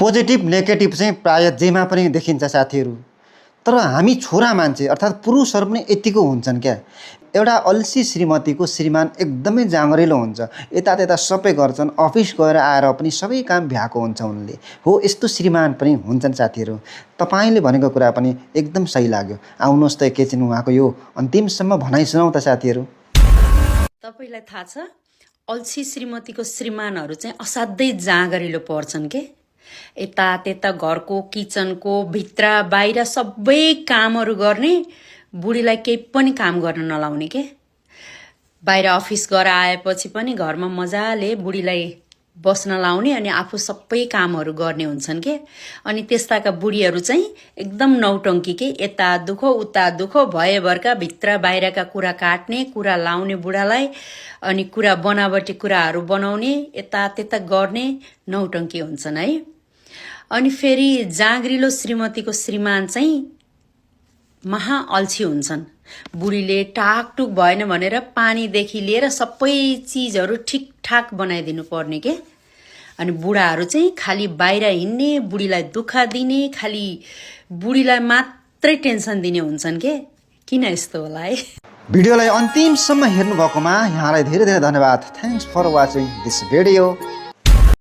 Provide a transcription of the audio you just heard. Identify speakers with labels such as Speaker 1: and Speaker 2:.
Speaker 1: Positive negative चाहिँ प्रायः जेमा पनि देखिन्छ साथीहरू। तर हामी छोरा मान्छे अर्थात् पुरुषहरू पनि यतिको हुन्छन् क्या। एउटा अल्छी श्रीमतीको श्रीमान एकदमै जाँगरिलो हुन्छ, यतात्यता सबै गर्छन्, अफिस गएर आएर पनि सबै काम भ्याएको हुन्छ उनले। हो, यस्तो श्रीमान पनि हुन्छन् साथीहरू। तपाईँले भनेको कुरा पनि एकदम सही लाग्यो। आउनुहोस् त एकैछिन उहाँको यो अन्तिमसम्म भनाइ सुनाउँ त साथीहरू।
Speaker 2: तपाईलाई थाहा छ अल्छी श्रीमतीको श्रीमानहरू चाहिँ असाध्यै जाँगरिलो पर्छन् के। यता त्यता घरको किचनको भित्र बाहिर सबै कामहरू गर्ने, बुढीलाई केही पनि काम गर्न नलाउने के। बाहिर अफिस गएर आएपछि पनि घरमा मजाले बुढीलाई बस्न लाउने अनि आफू सबै कामहरू गर्ने हुन्छन् के। अनि त्यस्ताका बुढीहरू चाहिँ एकदम नौटङ्की के, यता दुखो उता दुखो भएभरका भित्र बाहिरका कुरा काट्ने, कुरा लाउने बुढालाई, अनि कुरा बनावटी कुराहरू बनाउने, यता त्यता गर्ने नौटङ्की हुन्छन् है। अनि फेरि जाँग्रिलो श्रीमतीको श्रीमान चाहिँ महा अल्छी हुन्छन्। बुढीले टाकटुक भएन भनेर पानीदेखि लिएर सबै चिजहरू ठिकठाक बनाइदिनु पर्ने के। अनि बुढाहरू चाहिँ खालि बाहिर हिँड्ने, बुढीलाई दुःख दिने, खालि बुढीलाई मात्रै टेन्सन दिने हुन्छन् के। किन यस्तो होला है।
Speaker 1: भिडियोलाई अन्तिमसम्म हेर्नुभएकोमा यहाँलाई धेरै धेरै धन्यवाद। Thanks for watching this video.